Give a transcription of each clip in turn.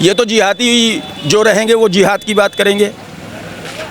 ये तो जिहादी जो रहेंगे वो जिहाद की बात करेंगे,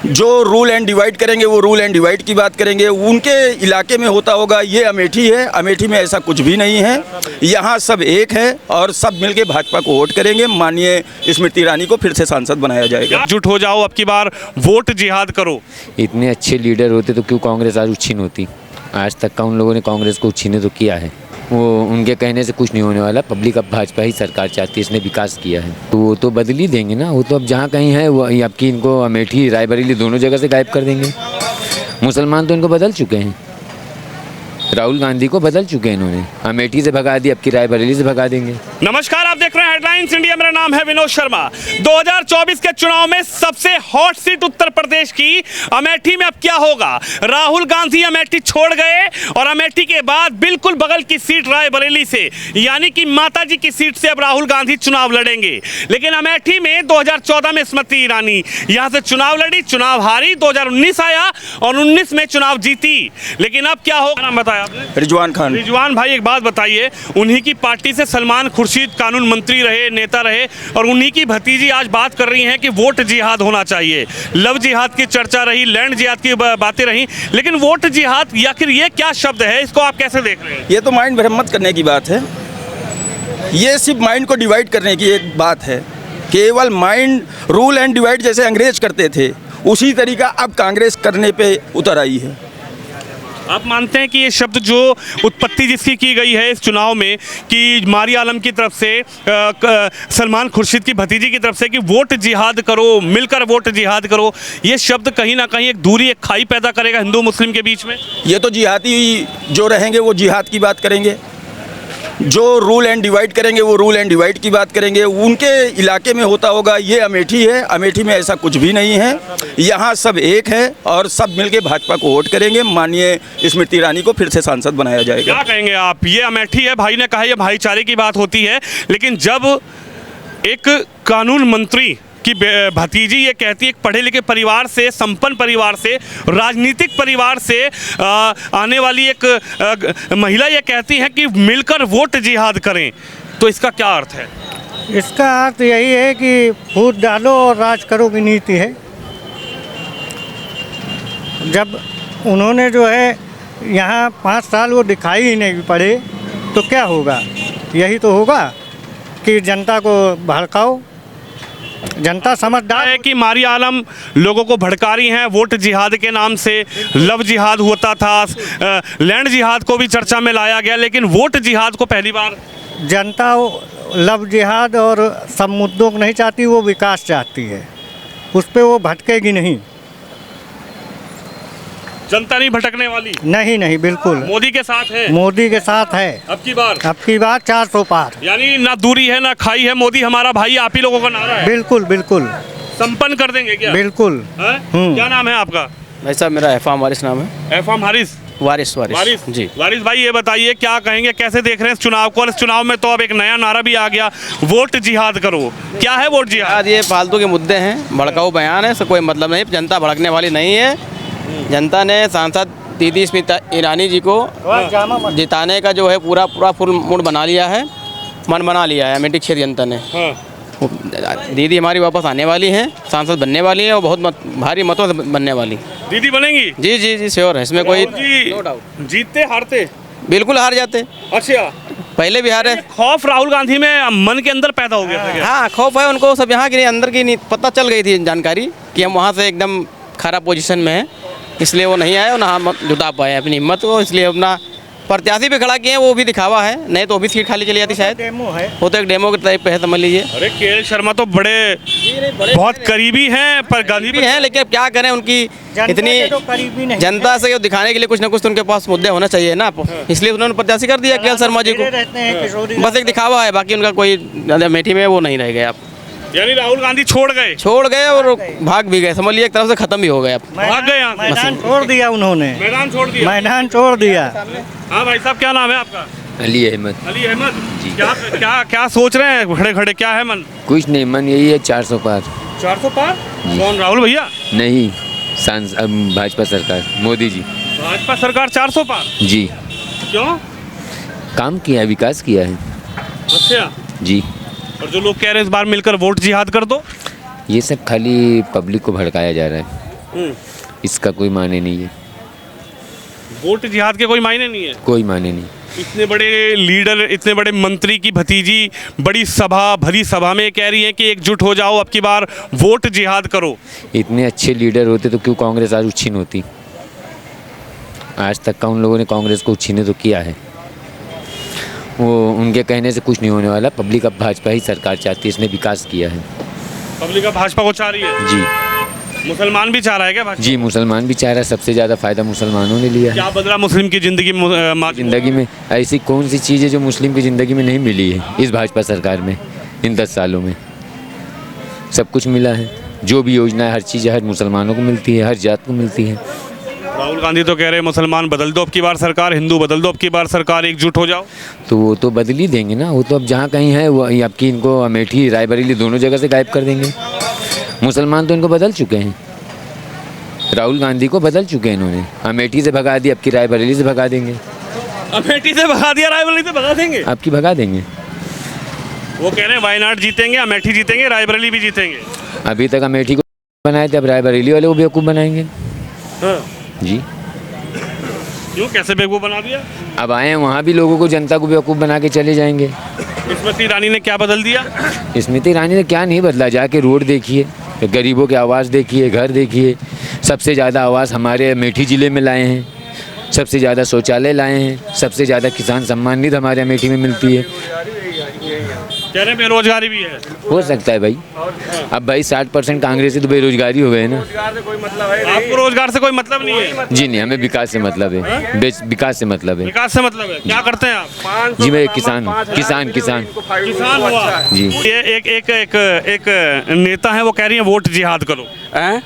जो रूल एंड डिवाइड करेंगे वो रूल एंड डिवाइड की बात करेंगे। उनके इलाके में होता होगा, ये अमेठी है, अमेठी में ऐसा कुछ भी नहीं है। यहाँ सब एक है और सब मिलके भाजपा को वोट करेंगे। माननीय स्मृति ईरानी को फिर से सांसद बनाया जाएगा। जुट हो जाओ, अब की बार वोट जिहाद करो। इतने अच्छे लीडर होते तो क्यों कांग्रेस आज उच्छिन्न होती? आज तक का उन लोगों ने कांग्रेस को उच्छिन्न तो किया है। वो उनके कहने से कुछ नहीं होने वाला। पब्लिक अब भाजपा ही सरकार चाहती है, इसने विकास किया है तो वो तो बदल ही देंगे ना। वो तो अब जहाँ कहीं है वो अब की इनको अमेठी रायबरेली दोनों जगह से गायब कर देंगे। मुसलमान तो इनको बदल चुके हैं, राहुल गांधी को बदल चुके हैं इन्होंने। अमेठी से भगा दी, अब की रायबरेली से भगा देंगे। नमस्कार, आप देख रहे हैं हेडलाइंस इंडिया। मेरा नाम है विनोद शर्मा। 2024 के चुनाव में सबसे हॉट सीट उत्तर प्रदेश की अमेठी में अब क्या होगा? राहुल गांधी अमेठी छोड़ गए और अमेठी के बाद बिल्कुल बगल की सीट रायबरेली से, यानी कि माता जी की सीट से अब राहुल गांधी चुनाव लड़ेंगे। लेकिन अमेठी में 2014 में स्मृति ईरानी यहां से चुनाव लड़ी, चुनाव हारी। 2019 आया और 19 में चुनाव जीती। लेकिन अब क्या होगा, नाम बताया आपने? रिजवान खान। रिजवान भाई, एक बात बताइए, उन्हीं की पार्टी से सलमान खुर्शीद कानून मंत्री रहे, नेता रहे, और उन्हीं की भतीजी आज बात कर रही हैं कि वोट जिहाद होना चाहिए। लव जिहाद की चर्चा रही, लैंड जिहाद की बातें रही, लेकिन वोट जिहाद आखिर ये क्या शब्द है? इसको आप कैसे देख रहे हैं? ये तो माइंड भ्रमित करने की बात है। ये सिर्फ माइंड को डिवाइड करने की एक बात है। केवल माइंड रूल एंड डिवाइड जैसे अंग्रेज करते थे, उसी तरीका अब कांग्रेस करने पे उतर आई है। आप मानते हैं कि ये शब्द जो उत्पत्ति जिसकी की गई है इस चुनाव में, कि मारिया आलम की तरफ से, सलमान खुर्शीद की भतीजी की तरफ से, कि वोट जिहाद करो, मिलकर वोट जिहाद करो, ये शब्द कहीं ना कहीं एक दूरी, एक खाई पैदा करेगा हिंदू मुस्लिम के बीच में? ये तो जिहादी जो रहेंगे वो जिहाद की बात करेंगे, जो रूल एंड डिवाइड करेंगे वो रूल एंड डिवाइड की बात करेंगे। उनके इलाके में होता होगा, ये अमेठी है, अमेठी में ऐसा कुछ भी नहीं है। यहाँ सब एक है और सब मिलके भाजपा को वोट करेंगे। माननीय स्मृति ईरानी को फिर से सांसद बनाया जाएगा। क्या कहेंगे आप? ये अमेठी है, भाई ने कहा ये भाईचारे की बात होती है, लेकिन जब एक कानून मंत्री कि भतीजी ये कहती है, एक पढ़े लिखे परिवार से, संपन्न परिवार से, राजनीतिक परिवार से आने वाली एक महिला ये कहती है कि मिलकर वोट जिहाद करें, तो इसका क्या अर्थ है? इसका अर्थ यही है कि फूट डालो और राज करो की नीति है। जब उन्होंने जो है यहाँ 5 साल वो दिखाई ही नहीं पड़े तो क्या होगा? यही तो होगा कि जनता को भड़काओ। जनता समझदार है कि मारिया आलम लोगों को भड़का रही हैं वोट जिहाद के नाम से। लव जिहाद होता था, लैंड जिहाद को भी चर्चा में लाया गया, लेकिन वोट जिहाद को पहली बार जनता लव जिहाद और सब मुद्दों को नहीं चाहती, वो विकास चाहती है। उस पर वो भटकेगी नहीं। जनता नहीं भटकने वाली? नहीं नहीं, बिल्कुल मोदी के साथ है। मोदी के साथ है। अब की बार 400 पार। यानी ना दूरी है ना खाई है, मोदी हमारा भाई, आप ही लोगों का नारा है। बिल्कुल बिल्कुल संपन्न कर देंगे क्या? बिल्कुल। क्या नाम है आपका? भाई साहब मेरा एफाम वारिस नाम है। एफाम हारिस? वारिस जी। वारिस भाई, ये बताइए क्या कहेंगे, कैसे देख रहे हैं इस चुनाव को? और इस चुनाव में तो अब एक नया नारा भी आ गया, वोट जिहाद करो। क्या है वोट जिहाद? ये फालतू के मुद्दे हैं, भड़काऊ बयान है, इसका कोई मतलब नहीं। जनता भड़कने वाली नहीं है। जनता ने सांसद दीदी स्मृति ईरानी जी को जिताने का जो है पूरा फुल मूड बना लिया है, मन बना लिया है अमेठी क्षेत्र जनता ने। दीदी हमारी वापस आने वाली हैं, सांसद बनने वाली हैं और बहुत भारी मतों से बनने वाली। दीदी बनेंगी? जी जी जी, श्योर है, इसमें कोई नो डाउट। जीतते हारते? बिल्कुल हार जाते। अच्छा, पहले भी हारे। खौफ राहुल गांधी में मन के अंदर पैदा हो गया था क्या? हाँ, खौफ है उनको। सब यहाँ की अंदर की नहीं पता चल गई थी जानकारी कि हम वहाँ से एकदम खराब पोजीशन में हैं, इसलिए वो नहीं आए और ना जुटा पाए अपनी हिम्मत को। इसलिए अपना प्रत्याशी भी खड़ा किए हैं, वो भी दिखावा है, नहीं तो वो भी सीट खाली चली जाती शायद। डेमो है, वो तो एक डेमो के टाइप पे है, समझ लीजिए। अरे के शर्मा तो बड़े बहुत करीबी हैं, पर गांधी भी हैं, लेकिन क्या करें, उनकी इतनी तो करीबी नहीं। जनता से दिखाने के लिए कुछ ना कुछ तो उनके पास मुद्दे होना चाहिए ना, इसलिए उन्होंने प्रत्याशी कर दिया के शर्मा जी को। बस एक दिखावा है, बाकी उनका कोई अमेठी में वो नहीं रह गए। आप यानी राहुल गांधी छोड़ गए और भाग भी गए, समझ लीजिए एक तरफ से खत्म भी हो गए। भाग गए, मैदान छोड़ दिया उन्होंने। मैदान छोड़ दिया। हाँ भाई साहब, क्या नाम है आपका? अली अहमद। अली अहमद जी। क्या सोच रहे हैं खड़े खड़े? क्या है मन? कुछ नहीं, मन यही है 400 पार। 400 पार? कौन, राहुल भैया? नहीं, भाजपा सरकार, मोदी जी। भाजपा सरकार 400 पार? जी। क्यों? काम किया है, विकास किया है। अच्छा जी। और जो लोग कह रहे हैं इस बार मिलकर वोट जिहाद कर दो, ये सब खाली पब्लिक को भड़काया जा रहा है, इसका कोई माने नहीं है, वोट जिहाद के कोई मायने नहीं है। कोई माने नहीं। इतने बड़े लीडर, इतने बड़े मंत्री की भतीजी बड़ी सभा, भरी सभा में कह रही है कि एकजुट हो जाओ, अब की बार वोट जिहाद करो। इतने अच्छे लीडर होते तो क्यों कांग्रेस आज उच्छिन्न होती? आज तक का उन लोगों ने कांग्रेस को उच्छिन्न तो किया है, वो उनके कहने से कुछ नहीं होने वाला। पब्लिक अब भाजपा ही सरकार चाहती है, इसने विकास किया है। पब्लिक अब भाजपा को चाह रही है जी। मुसलमान भी चाह रहा है क्या भाजपा? जी, मुसलमान भी चाह रहा है, सबसे ज़्यादा फ़ायदा मुसलमानों ने लिया है। क्या बदला मुस्लिम की जिंदगी में? ज़िंदगी में ऐसी कौन सी चीज़ है जो मुस्लिम की ज़िंदगी में नहीं मिली है इस भाजपा सरकार में? इन 10 सालों में सब कुछ मिला है, जो भी योजना है, हर चीज़ हर मुसलमानों को मिलती है, हर जात को मिलती है। राहुल गांधी तो कह रहे हैं मुसलमान बदल दो अब की बार सरकार, हिंदू बदल दो अब की बार सरकार, एकजुट हो जाओ। तो वो तो बदल ही देंगे ना, वो तो अब जहाँ कहीं है वो आपकी इनको अमेठी, रायबरेली दोनों जगह से गायब कर देंगे। मुसलमान तो इनको बदल चुके हैं, राहुल गांधी को बदल चुके हैं इन्होंने। अमेठी से भगा दी, अब की रायबरेली से भगा देंगे। अमेठी से भगा दिया, रायबरेली से भगा देंगे। आपकी भगा देंगे। वो कह रहे हैं वायनाड जीतेंगे, अमेठी जीतेंगे, रायबरेली भी जीतेंगे। अभी तक अमेठी को बनाए थे, अब रायबरेली वाले को बेवकूफ़ बनाएंगे। हाँ। जी, क्यों, कैसे बेवकूफ़ बना दिया? अब आए हैं वहाँ भी लोगों को, जनता को बेवकूफ़ बना के चले जाएंगे। स्मृति ईरानी ने क्या बदल दिया? स्मृति ईरानी ने क्या नहीं बदला, जाके रोड देखिए, गरीबों के आवास देखिए, घर देखिए। सबसे ज़्यादा आवास हमारे अमेठी ज़िले में लाए हैं, सबसे ज़्यादा शौचालय लाए हैं, सबसे ज़्यादा किसान सम्मान निधि हमारे अमेठी में मिलती है। कह रहे बेरोजगारी भी है। हो सकता है भाई, अब भाई 60% कांग्रेसी तो बेरोजगारी हो गए ना। आपको रोजगार से कोई मतलब नहीं है? जी नहीं, हमें विकास से मतलब है, विकास से मतलब है। विकास से मतलब है। क्या करते हैं आप? जी मैं किसान किसान हुआ जी। ये एक नेता है, वो कह रही है वोट जिहाद करो,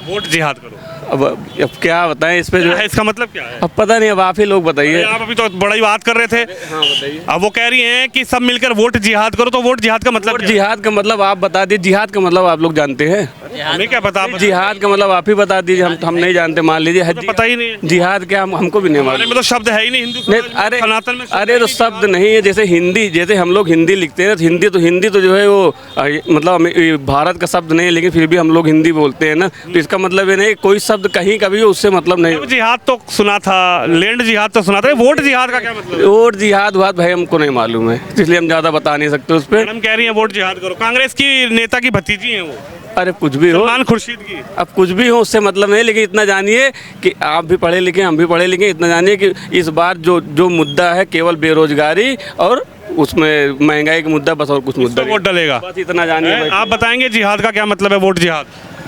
वोट जिहाद करो। अब क्या बताएं इस पे जो क्या है, इसका मतलब क्या है? अब पता नहीं, अब आप ही लोग बताइए। आप अभी तो बड़ी बात कर रहे थे। हाँ बताइए। अब वो कह रही हैं कि सब मिलकर वोट जिहाद करो, तो वोट जिहाद का मतलब क्या है? जिहाद का मतलब आप बता दीजिए, जिहाद का मतलब आप लोग जानते हैं? हमें क्या पता? आप जिहाद का मतलब आप ही बता दीजिए, हम नहीं जानते। मान लीजिए तो पता ही नहीं है। जिहाद क्या, हमको भी नहीं हमारे मालूम। में तो शब्द है ही नहीं हिंदू नहीं, समाज में, सनातन में शब्द अरे है तो ही शब्द नहीं है। जैसे हिंदी, जैसे हम लोग हिंदी लिखते हैं, तो हिंदी तो जो है वो मतलब भारत का शब्द नहीं है, लेकिन फिर भी हम लोग हिंदी बोलते हैं ना, तो इसका मतलब ये नहीं कोई शब्द कहीं कभी उससे मतलब नहीं। जिहाद तो सुना था, लैंड जिहाद तो सुना था, वोट जिहाद का क्या मतलब है? वोट जिहाद भाई हमको नहीं मालूम है, इसलिए हम ज़्यादा बता नहीं सकते उस पर। मैडम कह रही है वोट जिहाद करो, कांग्रेस की नेता की भतीजी हैं वो, अरे कुछ भी हो, सलमान खुर्शीद की। अब कुछ भी हो उससे मतलब नहीं, लेकिन इतना जानिए कि आप भी पढ़े लिखे, हम भी पढ़े लिखे, इतना जानिए कि इस बार जो मुद्दा है केवल बेरोजगारी और उसमें महंगाई का मुद्दा, बस और कुछ मुद्दा वोट डलेगा, बस इतना जानिए। आप बताएंगे जिहाद का क्या मतलब है? वोट जिहाद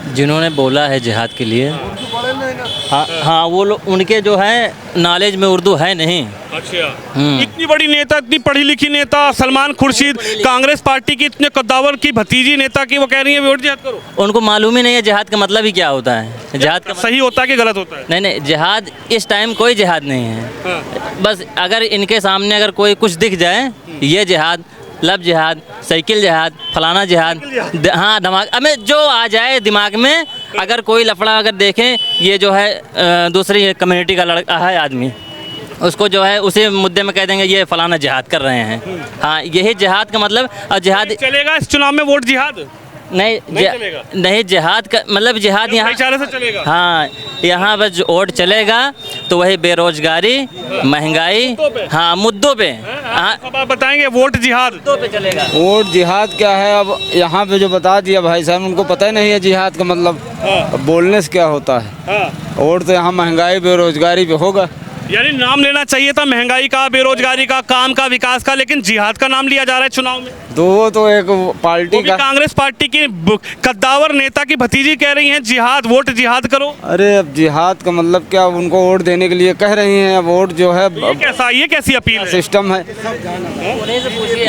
जिन्होंने बोला है जिहाद के लिए, हाँ वो लोग, उनके जो है नॉलेज में उर्दू है नहीं। अच्छा, इतनी बड़ी नेता, इतनी पढ़ी लिखी नेता सलमान खुर्शीद, कांग्रेस पार्टी की इतने कद्दावर की भतीजी नेता की, वो कह रही है वोट जिहाद करो। उनको मालूम ही नहीं है जिहाद का मतलब ही क्या होता है। जिहाद का सही होता है कि गलत होता है? नहीं नहीं, जिहाद इस टाइम कोई जिहाद नहीं है। हाँ। बस अगर इनके सामने अगर कोई कुछ दिख जाए, ये जिहाद, लब जिहाद, साइकिल जिहाद, फलाना जिहाद, हाँ दिमाग हमें जो आ जाए दिमाग में, अगर कोई लफड़ा अगर देखें, ये जो है दूसरी कम्युनिटी का लड़का है आदमी, उसको जो है उसी मुद्दे में कह देंगे ये फलाना जिहाद कर रहे हैं। हाँ, यही जिहाद का मतलब। और जिहाद चलेगा इस चुनाव में वोट जिहाद? नहीं, जिहाद का मतलब जिहाद यहाँ भाईचारे से चलेगा। हाँ, यहाँ बस जो वोट चलेगा तो वही बेरोजगारी, महंगाई, हाँ मुद्दों पे। हाँ, अब आप बताएंगे वोट जिहाद मुद्दों पे चलेगा। वोट जिहाद क्या है? अब यहाँ पे जो बता दिया भाई साहब, उनको पता ही नहीं है जिहाद का मतलब। अब बोलने से क्या होता है? वोट तो यहाँ महंगाई बेरोजगारी पे होगा। यानी नाम लेना चाहिए था महंगाई का, बेरोजगारी का, काम का, विकास का, लेकिन जिहाद का नाम लिया जा रहा है चुनाव में। तो वो तो एक पार्टी का, कांग्रेस पार्टी की कद्दावर नेता की भतीजी कह रही हैं जिहाद, वोट जिहाद करो। अरे अब जिहाद का मतलब क्या? उनको वोट देने के लिए कह रही हैं। अब वोट जो है ये कैसी अपील है? सिस्टम है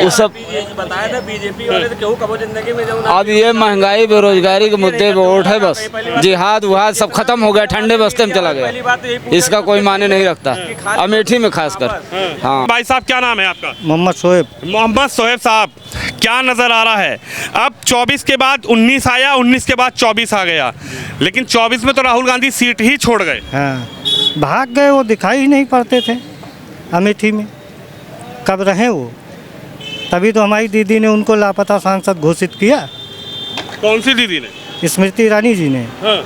वो सब। बताया था बीजेपी वाले, तो क्यों कबो जिंदगी में अब ये महंगाई बेरोजगारी के मुद्दे पे वोट है, बस जिहाद वहाद सब खत्म हो गया, ठंडे बस्ते में चला गया, इसका कोई माने नहीं रखता अमेठी में खासकर। हाँ भाई साहब, क्या नाम है आपका? मोहम्मद शोएब। मोहम्मद सोहेब साहब, क्या नज़र आ रहा है? अब 24 के बाद 19 आया, 19 के बाद 24 आ गया, लेकिन 24 में तो राहुल गांधी सीट ही छोड़ गए। हाँ, भाग गए, वो दिखाई ही नहीं पड़ते थे अमेठी में, कब रहे वो। तभी तो हमारी दीदी ने उनको लापता सांसद घोषित किया, कौन सी दीदी ने? स्मृति ईरानी जी ने। हाँ।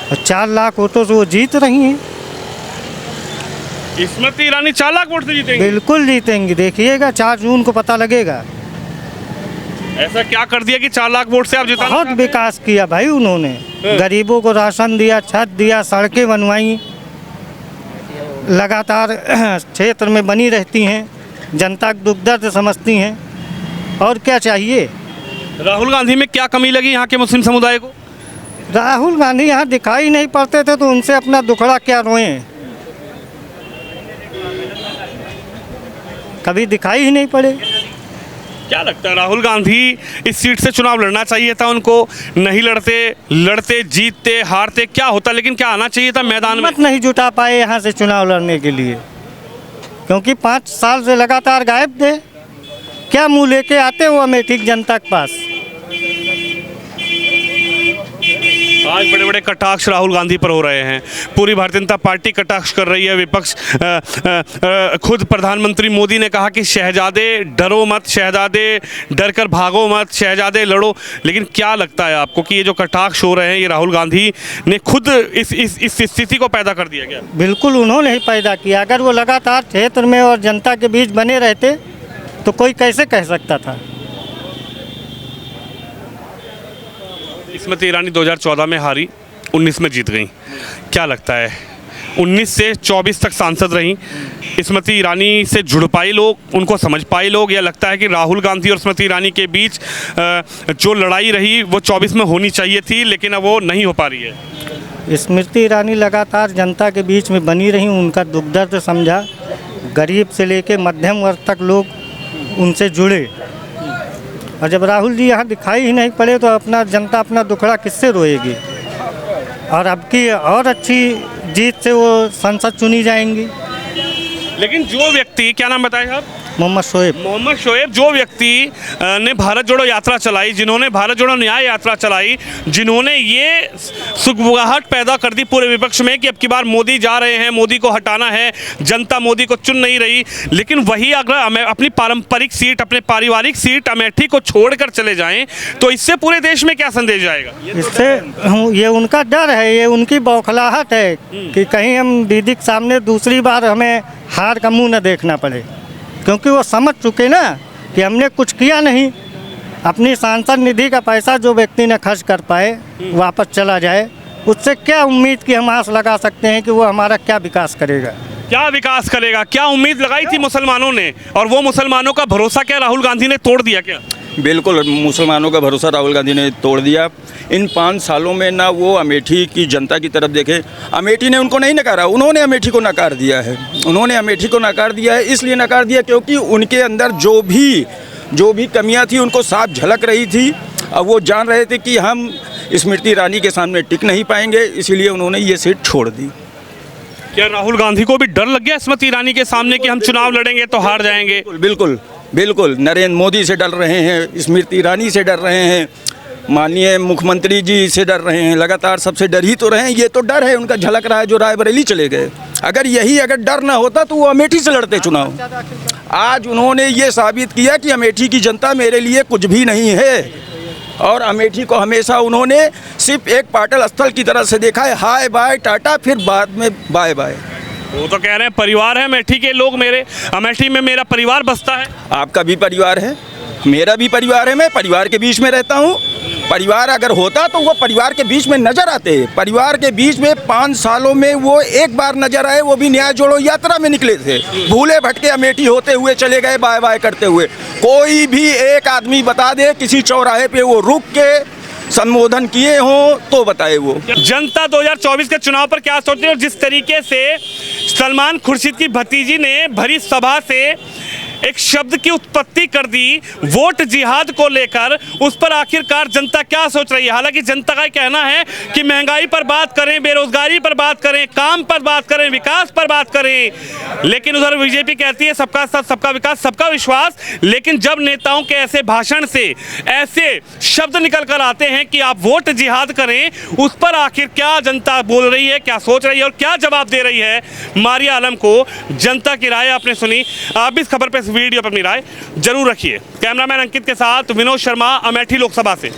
और 4 लाख वोटों से वो जीत रही हैं। स्मृति ईरानी 4 लाख वोट से जीतेंगी? बिल्कुल जीतेंगी, देखिएगा 4 जून को पता लगेगा। ऐसा क्या कर दिया कि 4 लाख वोट से आप जिताना बहुत चाहते हैं? विकास किया भाई उन्होंने, गरीबों को राशन दिया, छत दिया, सड़कें बनवाई, लगातार क्षेत्र में बनी रहती हैं, जनता का दुख दर्द समझती हैं, और क्या चाहिए। राहुल गांधी में क्या कमी लगी यहाँ के मुस्लिम समुदाय को? राहुल गांधी यहाँ दिखाई नहीं पड़ते थे तो उनसे अपना दुखड़ा क्या रोएं, कभी दिखाई ही नहीं पड़े। क्या लगता है राहुल गांधी इस सीट से चुनाव लड़ना चाहिए था उनको? नहीं लड़ते जीतते हारते क्या होता, लेकिन क्या आना चाहिए था मैदान में? हिम्मत नहीं जुटा पाए यहाँ से चुनाव लड़ने के लिए, क्योंकि 5 साल से लगातार गायब थे। क्या मुंह लेके आते वो अमेठी की जनता के पास? आज बड़े बड़े कटाक्ष राहुल गांधी पर हो रहे हैं, पूरी भारतीय जनता पार्टी कटाक्ष कर रही है, विपक्ष खुद प्रधानमंत्री मोदी ने कहा कि शहजादे डरो मत, शहजादे डर कर भागो मत, शहजादे लड़ो। लेकिन क्या लगता है आपको कि ये जो कटाक्ष हो रहे हैं ये राहुल गांधी ने खुद इस स्थिति को पैदा कर दिया क्या? बिल्कुल उन्होंने ही पैदा किया। अगर वो लगातार क्षेत्र में और जनता के बीच बने रहते तो कोई कैसे कह सकता था। स्मृति ईरानी 2014 में हारी, 19 में जीत गई। क्या लगता है 19 से 24 तक सांसद रहीं, स्मृति ईरानी से जुड़ पाए लोग, उनको समझ पाए लोग, या लगता है कि राहुल गांधी और स्मृति ईरानी के बीच जो लड़ाई रही वो 24 में होनी चाहिए थी लेकिन अब वो नहीं हो पा रही है? स्मृति ईरानी लगातार जनता के बीच में बनी रही, उनका दुख दर्द समझा, गरीब से लेके मध्यम वर्ग तक लोग उनसे जुड़े। और जब राहुल जी यहाँ दिखाई ही नहीं पड़े तो अपना जनता अपना दुखड़ा किससे रोएगी। और अब की और अच्छी जीत से वो संसद चुनी जाएंगी। लेकिन जो व्यक्ति, क्या नाम बताए आप? मोहम्मद शोएब, जो व्यक्ति ने भारत जोड़ो यात्रा चलाई, जिन्होंने भारत जोड़ो न्याय यात्रा चलाई, जिन्होंने ये सुगबुगाहट पैदा कर दी पूरे विपक्ष में कि अब की बार मोदी जा रहे हैं, मोदी को हटाना है, जनता मोदी को चुन नहीं रही, लेकिन वही अगर अपनी पारंपरिक सीट, अपने पारिवारिक सीट अमेठी को छोड़कर चले जाएं तो इससे पूरे देश में क्या संदेश जाएगा? इससे ये उनका डर है, ये उनकी बौखलाहट है कि कहीं हम दीदी के सामने दूसरी बार हमें हार का मुँह न देखना पड़े, क्योंकि वो समझ चुके ना कि हमने कुछ किया नहीं। अपनी सांसद निधि का पैसा जो व्यक्ति ने खर्च कर पाए वापस चला जाए, उससे क्या उम्मीद की हम आस लगा सकते हैं कि वो हमारा क्या विकास करेगा? क्या विकास करेगा? क्या उम्मीद लगाई थी मुसलमानों ने, और वो मुसलमानों का भरोसा क्या राहुल गांधी ने तोड़ दिया क्या? बिल्कुल, मुसलमानों का भरोसा राहुल गांधी ने तोड़ दिया। इन 5 सालों में ना वो अमेठी की जनता की तरफ देखे, अमेठी ने उनको नहीं नकारा, उन्होंने अमेठी को नकार दिया है। उन्होंने अमेठी को नकार दिया है, इसलिए नकार दिया क्योंकि उनके अंदर जो भी कमियां थी उनको साफ झलक रही थी। अब वो जान रहे थे कि हम स्मृति ईरानी के सामने टिक नहीं पाएंगे, इसीलिए उन्होंने ये सीट छोड़ दी। क्या राहुल गांधी को भी डर लग गया स्मृति ईरानी के सामने कि हम चुनाव लड़ेंगे तो हार जाएंगे? बिल्कुल नरेंद्र मोदी से डर रहे हैं, स्मृति ईरानी से डर रहे हैं, माननीय मुख्यमंत्री जी से डर रहे हैं, लगातार सबसे डर ही तो रहे हैं। ये तो डर है उनका झलक रहा है जो रायबरेली चले गए। अगर डर ना होता तो वो अमेठी से लड़ते चुनाव। आज उन्होंने ये साबित किया कि अमेठी की जनता मेरे लिए कुछ भी नहीं है, और अमेठी को हमेशा उन्होंने सिर्फ एक पाटल स्थल की तरह से देखा है, हाय बाय टाटा, फिर बाद में बाय बाय। वो तो कह रहे हैं परिवार है अमेठी के लोग, मेरे अमेठी में मेरा परिवार बसता है। आपका भी परिवार है, मेरा भी परिवार है, मैं परिवार के बीच में रहता हूँ। परिवार अगर होता तो वो परिवार के बीच में नजर आते। परिवार के बीच में 5 सालों में वो एक बार नजर आए, वो भी न्याय जोड़ो यात्रा में निकले थे, भूले भटके अमेठी होते हुए चले गए बाय बाय करते हुए। कोई भी एक आदमी बता दे किसी चौराहे पे वो रुक के संबोधन किए हों तो बताए वो। जनता 2024 के चुनाव पर क्या सोचती है, और जिस तरीके से सलमान खुर्शीद की भतीजी ने भरी सभा से एक शब्द की उत्पत्ति कर दी वोट जिहाद को लेकर, उस पर आखिरकार जनता क्या सोच रही है? हालांकि जनता का कहना है कि महंगाई पर बात करें, बेरोजगारी पर बात करें, काम पर बात करें, विकास पर बात करें, लेकिन उधर बीजेपी कहती है सबका साथ, सबका विकास, सबका विश्वास। लेकिन जब नेताओं के ऐसे भाषण से ऐसे शब्द निकल कर आते हैं कि आप वोट जिहाद करें, उस पर आखिर क्या जनता बोल रही है, क्या सोच रही है और क्या जवाब दे रही है? मारिया आलम को जनता की राय आपने सुनी। आप इस खबर पर इस वीडियो पर अपनी राय जरूर रखिए। कैमरामैन अंकित के साथ विनोद शर्मा, अमेठी लोकसभा से।